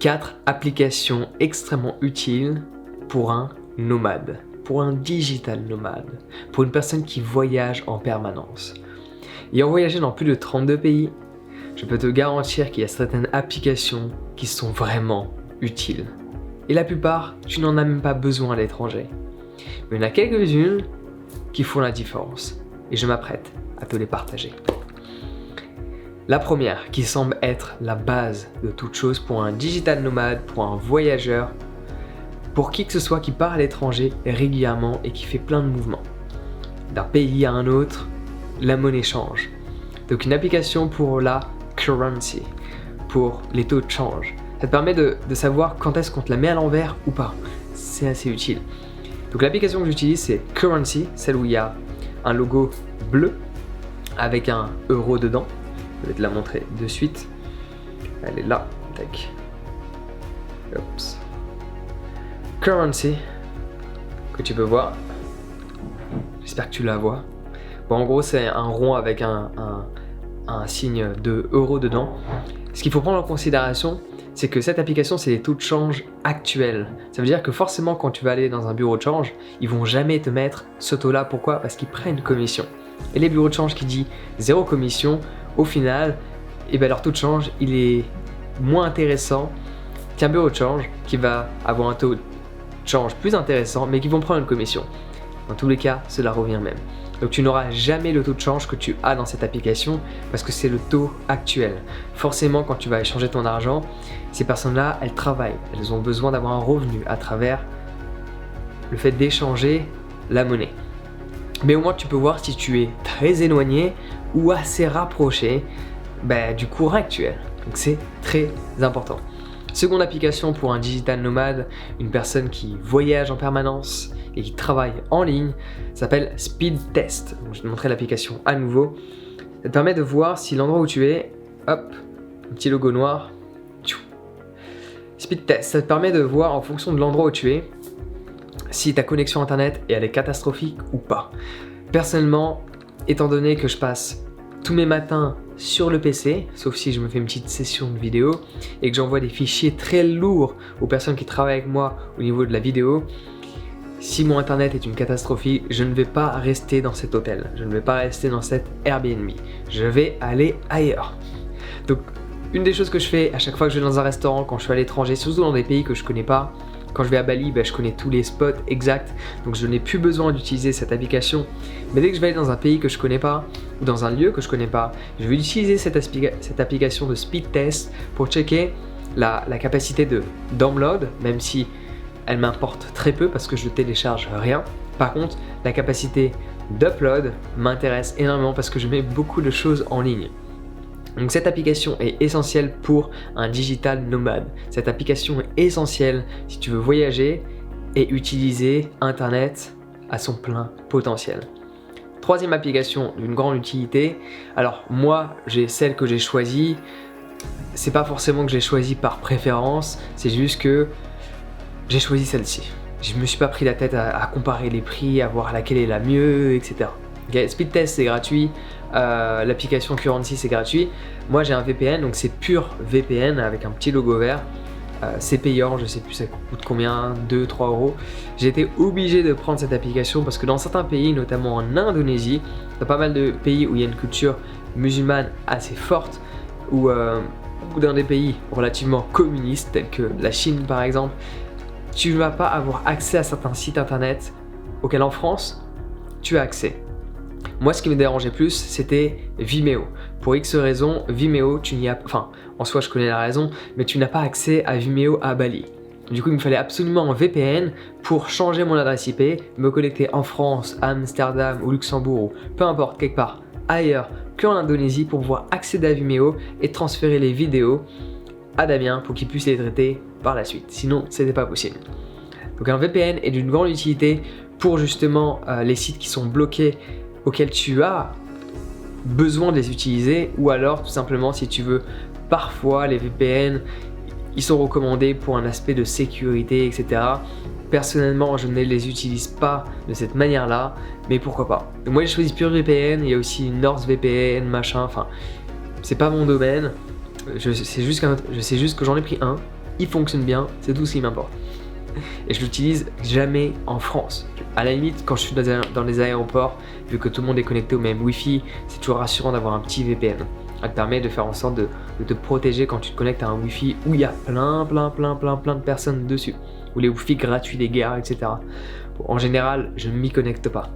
4 applications extrêmement utiles pour un nomade, pour un digital nomade, pour une personne qui voyage en permanence. Ayant voyagé dans plus de 32 pays, je peux te garantir qu'il y a certaines applications qui sont vraiment utiles. Et la plupart, tu n'en as même pas besoin à l'étranger. Mais il y en a quelques-unes qui font la différence. Et je m'apprête à te les partager. La première, qui semble être la base de toute chose pour un digital nomade, pour un voyageur, pour qui que ce soit qui part à l'étranger régulièrement et qui fait plein de mouvements. D'un pays à un autre, la monnaie change. Donc une application pour la currency, pour les taux de change. Ça te permet de savoir quand est-ce qu'on te la met à l'envers ou pas. C'est assez utile. Donc l'application que j'utilise c'est Currency, celle où il y a un logo bleu avec un euro dedans. Je vais te la montrer de suite. Elle est là. Tac. Oups. Currency, que tu peux voir. J'espère que tu la vois. Bon, en gros, c'est un rond avec un signe de euro dedans. Ce qu'il faut prendre en considération, c'est que cette application, c'est les taux de change actuels. Ça veut dire que forcément, quand tu vas aller dans un bureau de change, ils vont jamais te mettre ce taux-là. Pourquoi ? Parce qu'ils prennent commission. Et les bureaux de change qui disent zéro commission, au final, leur taux de change, il est moins intéressant qu'un bureau de change qui va avoir un taux de change plus intéressant, mais qui vont prendre une commission. Dans tous les cas, cela revient même. Donc tu n'auras jamais le taux de change que tu as dans cette application parce que c'est le taux actuel. Forcément, quand tu vas échanger ton argent, ces personnes-là, elles travaillent. Elles ont besoin d'avoir un revenu à travers le fait d'échanger la monnaie. Mais au moins, tu peux voir si tu es très éloigné ou assez rapproché du cours actuel. Donc c'est très important. Seconde application pour un digital nomade, une personne qui voyage en permanence et qui travaille en ligne, s'appelle Speed Test. Donc, je vais te montrer l'application à nouveau. Ça te permet de voir si l'endroit où tu es, hop, un petit logo noir. Speed Test, ça te permet de voir en fonction de l'endroit où tu es, si ta connexion internet elle est catastrophique ou pas. Personnellement, étant donné que je passe tous mes matins sur le PC, sauf si je me fais une petite session de vidéo et que j'envoie des fichiers très lourds aux personnes qui travaillent avec moi au niveau de la vidéo, si mon internet est une catastrophe, je ne vais pas rester dans cet hôtel, je ne vais pas rester dans cet Airbnb, je vais aller ailleurs. Donc une des choses que je fais à chaque fois que je vais dans un restaurant, quand je suis à l'étranger, surtout dans des pays que je connais pas, quand je vais à Bali, je connais tous les spots exacts, donc je n'ai plus besoin d'utiliser cette application. Mais dès que je vais aller dans un pays que je connais pas, ou dans un lieu que je connais pas, je vais utiliser cette application de Speed Test pour checker la capacité de download, même si elle m'importe très peu parce que je télécharge rien. Par contre, la capacité d'upload m'intéresse énormément parce que je mets beaucoup de choses en ligne. Donc cette application est essentielle pour un digital nomade. Cette application est essentielle si tu veux voyager et utiliser Internet à son plein potentiel. Troisième application d'une grande utilité. Alors moi, j'ai celle que j'ai choisie. C'est pas forcément que j'ai choisi par préférence, c'est juste que j'ai choisi celle-ci. Je me suis pas pris la tête à comparer les prix, à voir laquelle est la mieux, etc. Okay, Speed Test c'est gratuit, l'application Currency c'est gratuit. Moi j'ai un VPN, donc c'est pur VPN avec un petit logo vert. C'est payant, je sais plus ça coûte combien, 2-3 euros. J'ai été obligé de prendre cette application parce que dans certains pays, notamment en Indonésie, dans pas mal de pays où il y a une culture musulmane assez forte, ou dans des pays relativement communistes tels que la Chine par exemple, tu ne vas pas avoir accès à certains sites internet auxquels en France tu as accès. Moi, ce qui me dérangeait plus, c'était Vimeo. Pour X raisons, Vimeo, en soi, je connais la raison, mais tu n'as pas accès à Vimeo à Bali. Du coup, il me fallait absolument un VPN pour changer mon adresse IP, me connecter en France, à Amsterdam, au Luxembourg, ou peu importe, quelque part ailleurs qu'en Indonésie pour pouvoir accéder à Vimeo et transférer les vidéos à Damien pour qu'il puisse les traiter par la suite. Sinon, c'était pas possible. Donc un VPN est d'une grande utilité pour justement les sites qui sont bloqués auxquels tu as besoin de les utiliser, ou alors tout simplement si tu veux, parfois les VPN ils sont recommandés pour un aspect de sécurité, etc. Personnellement, je ne les utilise pas de cette manière-là, mais pourquoi pas. Donc moi j'ai choisi PureVPN, il y a aussi NordVPN, machin, enfin c'est pas mon domaine. Je sais juste que j'en ai pris un il fonctionne bien, c'est tout ce qui m'importe. Et je l'utilise jamais en France. À la limite, quand je suis dans les aéroports, vu que tout le monde est connecté au même Wi-Fi, c'est toujours rassurant d'avoir un petit VPN. Ça te permet de faire en sorte de te protéger quand tu te connectes à un Wi-Fi où il y a plein de personnes dessus. Ou les Wi-Fi gratuits des gares, etc. Bon, en général, je ne m'y connecte pas.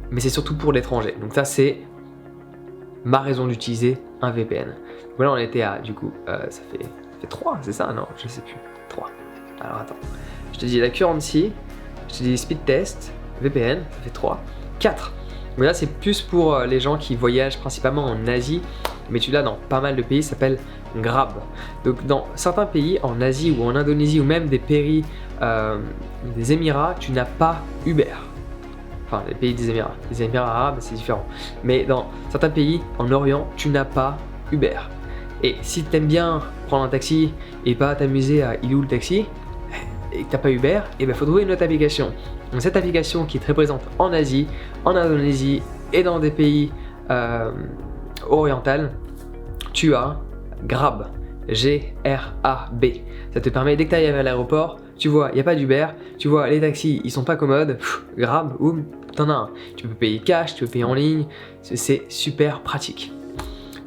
Mais c'est surtout pour l'étranger. Donc ça, c'est ma raison d'utiliser un VPN. Voilà, on était à, du coup, ça fait 3, c'est ça? Non, je sais plus. 3. Alors attends. Je te dis la currency, je te dis speed test, VPN, ça fait 3. 4. Mais là, c'est plus pour les gens qui voyagent principalement en Asie, mais tu l'as dans pas mal de pays, ça s'appelle Grab. Donc dans certains pays, en Asie ou en Indonésie, ou même des pays des Émirats, tu n'as pas Uber. Enfin, les pays des Émirats. Les Émirats arabes, c'est différent. Mais dans certains pays, en Orient, tu n'as pas Uber. Et si tu aimes bien prendre un taxi et pas t'amuser à il est où le taxi, et que t'as pas Uber, et ben faut trouver une autre application. Donc cette application qui est très présente en Asie, en Indonésie et dans des pays orientaux, tu as Grab. G-R-A-B. Ça te permet, dès que tu arrives à l'aéroport, tu vois, il n'y a pas d'Uber, tu vois, les taxis, ils sont pas commodes, Grab, oum, t'en as un. Tu peux payer cash, tu peux payer en ligne, c'est super pratique.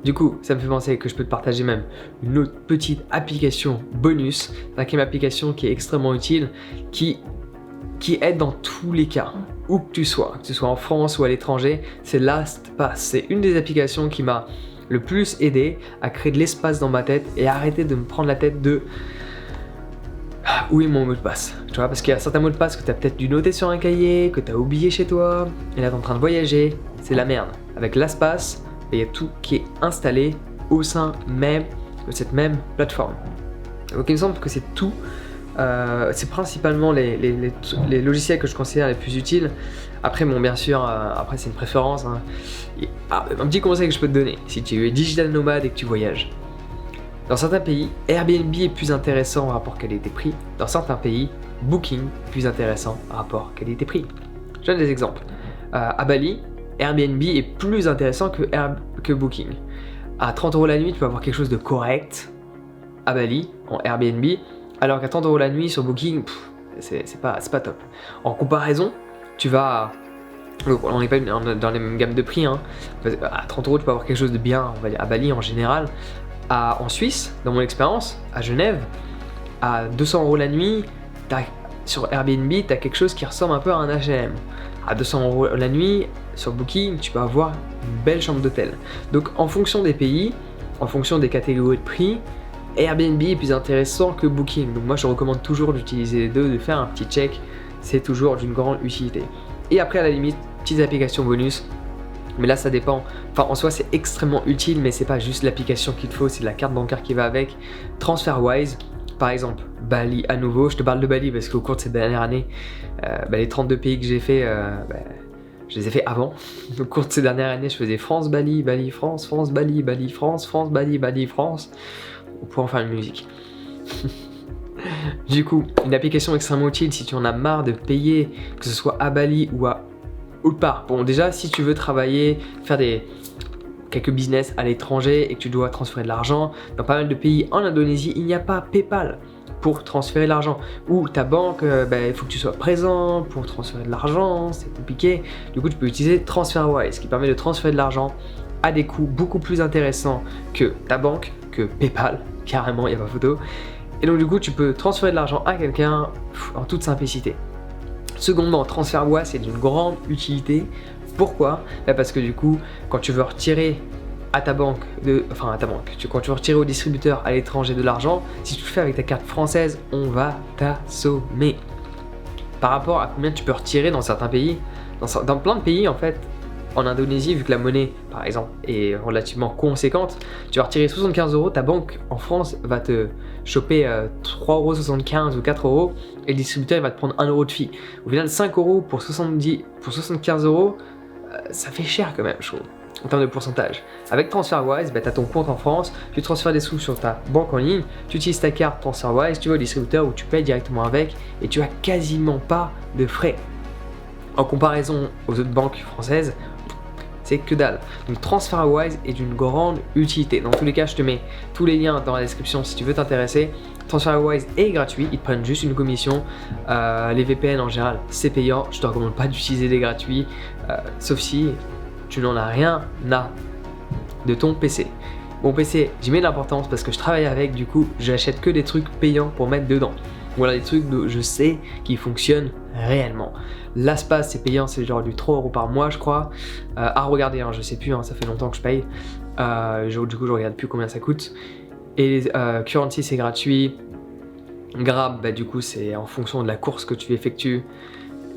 Du coup, ça me fait penser que je peux te partager même une autre petite application bonus, qui est une application qui est extrêmement utile, qui aide dans tous les cas, où que tu sois en France ou à l'étranger, c'est LastPass. C'est une des applications qui m'a le plus aidé à créer de l'espace dans ma tête et arrêter de me prendre la tête de où est mon mot de passe, tu vois, parce qu'il y a certains mots de passe que tu as peut-être dû noter sur un cahier, que tu as oublié chez toi, et là tu es en train de voyager, c'est la merde. Avec LastPass, il y a tout qui est installé au sein même de cette même plateforme. Donc il me semble que c'est tout, c'est principalement les logiciels que je considère les plus utiles. Après, bon, bien sûr, après c'est une préférence. Hein. Un petit conseil que je peux te donner, si tu es digital nomade et que tu voyages. Dans certains pays, Airbnb est plus intéressant en rapport qualité-prix. Dans certains pays, Booking est plus intéressant en rapport qualité-prix. Je donne des exemples. À Bali, Airbnb est plus intéressant que Booking. À 30 € la nuit, tu peux avoir quelque chose de correct à Bali, en Airbnb, alors qu'à 30 € la nuit sur Booking, c'est pas top. En comparaison, tu vas... On n'est pas dans les mêmes gammes de prix, hein. À 30 € tu peux avoir quelque chose de bien, on va dire, à Bali en général. En Suisse, dans mon expérience, à Genève, à 200 € la nuit, sur Airbnb, tu as quelque chose qui ressemble un peu à un H&M. À 200 € la nuit, sur Booking, tu peux avoir une belle chambre d'hôtel. Donc en fonction des pays, en fonction des catégories de prix, Airbnb est plus intéressant que Booking. Donc moi je recommande toujours d'utiliser les deux, de faire un petit check, c'est toujours d'une grande utilité. Et après à la limite, petites applications bonus, mais là ça dépend, enfin en soi c'est extrêmement utile, mais c'est pas juste l'application qu'il te faut, c'est la carte bancaire qui va avec. TransferWise, par exemple, Bali à nouveau, je te parle de Bali parce qu'au cours de cette dernière année, les 32 pays que j'ai fait, je les ai fait avant. Au cours de ces dernières années, je faisais France, Bali, Bali, France, France, Bali, Bali, France, France, Bali, Bali, France. On pourrait en faire une musique. Du coup, une application extrêmement utile si tu en as marre de payer, que ce soit à Bali ou à autre part. Bon, déjà, si tu veux travailler, faire quelques business à l'étranger et que tu dois transférer de l'argent, dans pas mal de pays, en Indonésie, il n'y a pas PayPal pour transférer de l'argent. Ou ta banque, il faut que tu sois présent pour transférer de l'argent, c'est compliqué. Du coup, tu peux utiliser TransferWise, qui permet de transférer de l'argent à des coûts beaucoup plus intéressants que ta banque, que PayPal, carrément, il n'y a pas photo. Et donc du coup, tu peux transférer de l'argent à quelqu'un en toute simplicité. Secondement, TransferWise, c'est d'une grande utilité. Pourquoi ? Parce que du coup, quand tu veux retirer à ta banque, quand tu veux retirer au distributeur à l'étranger de l'argent, si tu le fais avec ta carte française, on va t'assommer. Par rapport à combien tu peux retirer dans certains pays, dans plein de pays en fait, en Indonésie, vu que la monnaie, par exemple, est relativement conséquente, tu vas retirer 75 €, ta banque en France va te choper 3,75 € ou 4 €, et le distributeur il va te prendre 1 € de fee. Au final, 5 € pour 75 €, ça fait cher quand même, je trouve, en termes de pourcentage. Avec TransferWise, tu as ton compte en France, tu transfères des sous sur ta banque en ligne, tu utilises ta carte TransferWise, tu vas au distributeur où tu payes directement avec, et tu as quasiment pas de frais. En comparaison aux autres banques françaises, c'est que dalle. Donc TransferWise est d'une grande utilité. Dans tous les cas, je te mets tous les liens dans la description si tu veux t'intéresser. TransferWise est gratuit, ils te prennent juste une commission. Les VPN en général, c'est payant. Je te recommande pas d'utiliser des gratuits, sauf si tu n'en as rien à de ton PC. Mon PC, j'y mets de l'importance parce que je travaille avec, du coup, j'achète que des trucs payants pour mettre dedans. Voilà, des trucs que je sais qui fonctionnent réellement. L'Aspas, c'est payant, c'est genre du 3 € par mois, je crois. À regarder, hein, je sais plus, hein, ça fait longtemps que je paye. Du coup, je regarde plus combien ça coûte. Et Currency, c'est gratuit. Grab, bah, du coup, c'est en fonction de la course que tu effectues.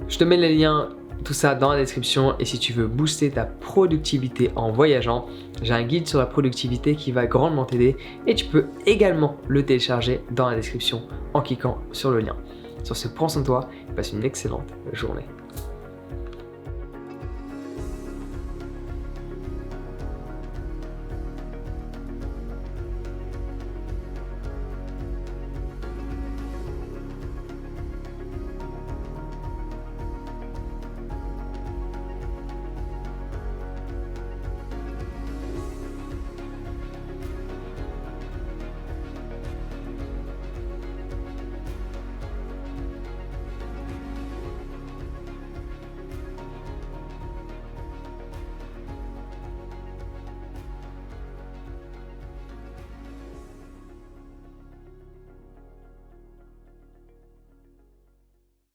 Je te mets les liens, tout ça dans la description. Et si tu veux booster ta productivité en voyageant, j'ai un guide sur la productivité qui va grandement t'aider. Et tu peux également le télécharger dans la description en cliquant sur le lien. Sur ce, prends soin de toi et passe une excellente journée.